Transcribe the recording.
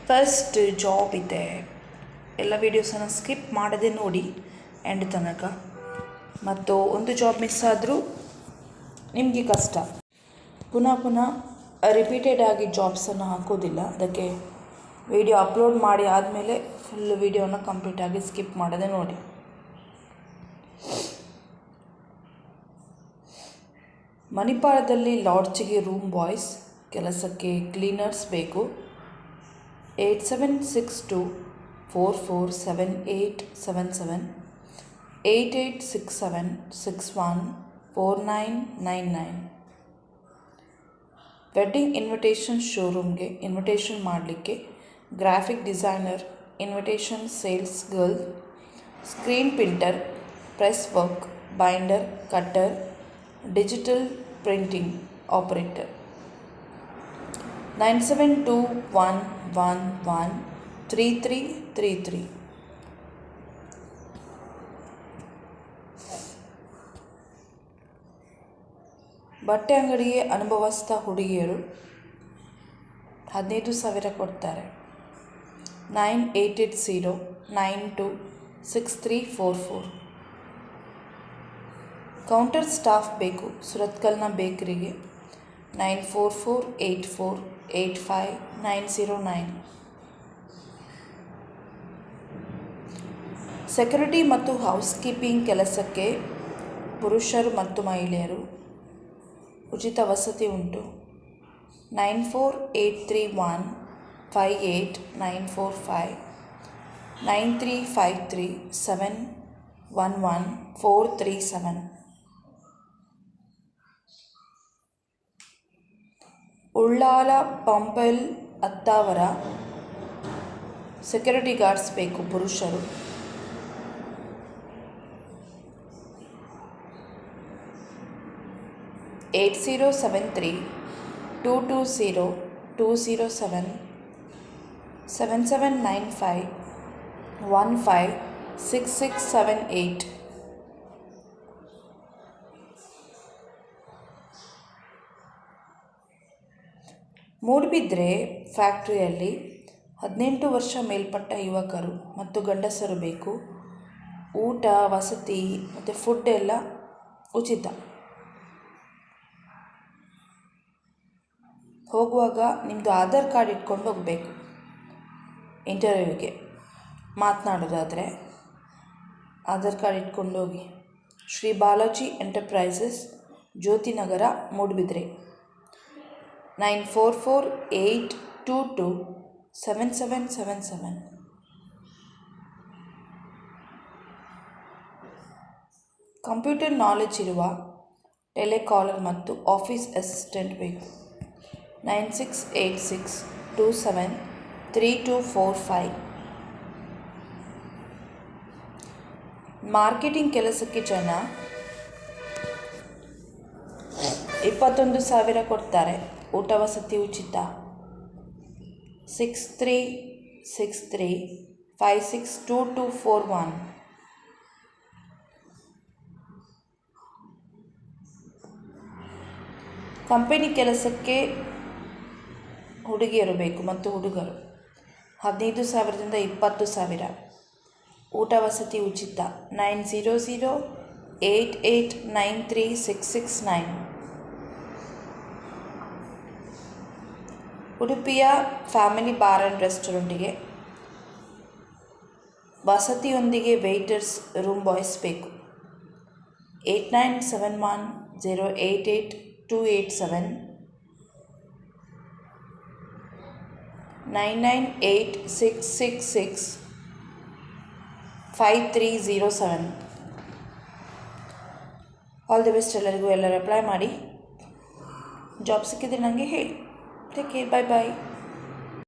First job ಇದೆ. ಎಲ್ಲ ವೀಡಿಯೋಸನ್ನು skip ಮಾಡದೆ ನೋಡಿ ಎಂಡ್ ತನಕ. ಮತ್ತು ಒಂದು ಜಾಬ್ ಮಿಸ್ ಆದರೂ ನಿಮಗೆ ಕಷ್ಟ. ಪುನಃ ರಿಪೀಟೆಡ್ ಆಗಿ ಜಾಬ್ಸನ್ನು ಹಾಕೋದಿಲ್ಲ. ಅದಕ್ಕೆ ವಿಡಿಯೋ ಅಪ್ಲೋಡ್ ಮಾಡಿ ಆದಮೇಲೆ ಫುಲ್ ವಿಡಿಯೋನ ಕಂಪ್ಲೀಟಾಗಿ ಸ್ಕಿಪ್ ಮಾಡದೆ ನೋಡಿ. ಮಣಿಪಾಲದಲ್ಲಿ ಲಾಡ್ಜಿಗೆ ರೂಮ್ ಬಾಯ್ಸ್ ಕೆಲಸಕ್ಕೆ ಕ್ಲೀನರ್ಸ್ ಬೇಕು. 8762447877 8867614999. ವೆಡ್ಡಿಂಗ್ ಇನ್ವಿಟೇಷನ್ ಶೋರೂಮ್ಗೆ ಇನ್ವಿಟೇಷನ್ ಮಾಡಲಿಕ್ಕೆ graphic designer, invitation sales girl, screen printer, press work, binder, cutter, digital printing operator. 9721113333. ಬಟ್ಟೆ ಅಂಗಡಿಗೆ ಅನುಭವಸ್ಥ ಹುಡುಗಿಯರು 15,000 ಕೊಡ್ತಾರೆ. 9880926344. ಕೌಂಟರ್ ಸ್ಟಾಫ್ ಬೇಕು ಸುರತ್ಕಲ್ನ ಬೇಕರಿಗೆ. 9448485909. ಸೆಕ್ಯೂರಿಟಿ ಮತ್ತು ಹೌಸ್ ಕೀಪಿಂಗ್ ಕೆಲಸಕ್ಕೆ ಪುರುಷರು ಮತ್ತು ಮಹಿಳೆಯರು. ಉಚಿತ ವಸತಿ ಉಂಟು. 9483158945 9353711437. ಉಳ್ಳಾಲ ಪಂಪಲ್ ಅತ್ತಾವರ ಸೆಕ್ಯೂರಿಟಿ ಗಾರ್ಡ್ಸ್ ಬೇಕು ಪುರುಷರು. 8073220207 7795156678. ಮೂಡುಬಿದ್ರೆ ಫ್ಯಾಕ್ಟ್ರಿಯಲ್ಲಿ 18 ವರ್ಷ ಮೇಲ್ಪಟ್ಟ ಯುವಕರು ಮತ್ತು ಗಂಡಸರು ಬೇಕು. ಊಟ, ವಸತಿ ಮತ್ತು ಫುಡ್ ಎಲ್ಲ ಉಚಿತ. ಹೋಗುವಾಗ ನಿಮ್ಮದು ಆಧಾರ್ ಕಾರ್ಡ್ ಇಟ್ಕೊಂಡು ಹೋಗಬೇಕು. ಇಂಟರ್ವ್ಯೂಗೆ ಮಾತನಾಡೋದಾದರೆ ಆಧಾರ್ ಕಾರ್ಡ್ ಇಟ್ಕೊಂಡು ಹೋಗಿ. Shri Balaji enterprises, Jyotinagar, Moodbidri. 9448227777. Computer knowledge ಇರುವ ಟೆಲಿಕಾಲರ್ ಮತ್ತು ಆಫೀಸ್ ಅಸಿಸ್ಟೆಂಟ್ ಬೇಕು. 9686273245. ಮಾರ್ಕೆಟಿಂಗ್ ಕೆಲಸಕ್ಕೆ ಜನ 21,000 ಕೊಡ್ತಾರೆ. ಊಟ ವಸತಿ ಉಚಿತ. 6363562241. ಕಂಪನಿ ಕೆಲಸಕ್ಕೆ ಹುಡುಗಿಯರು ಬೇಕು ಮತ್ತು ಹುಡುಗರು. 15,000ದಿಂದ 20,000. ಊಟ ವಸತಿ ಉಚಿತ. 9008893669. ಉಡುಪಿಯ ಫ್ಯಾಮಿಲಿ ಬಾರ್ ಆ್ಯಂಡ್ ರೆಸ್ಟೋರೆಂಟಿಗೆ ವಸತಿಯೊಂದಿಗೆ ವೇಟರ್ಸ್ ರೂಮ್ ಬಾಯ್ಸ್ ಬೇಕು. 8971088287 9986665307. ಆಲ್ ದಿ ಬೆಸ್ಟ್ ಎಲ್ಲರಿಗೂ. ಎಲ್ಲರೂ ಅಪ್ಲೈ ಮಾಡಿ. ಜಾಬ್ ಸಿಕ್ಕಿದ್ರೆ ನನಗೆ ಹೇಳಿ. Take care. ಬಾಯ್ ಬಾಯ್.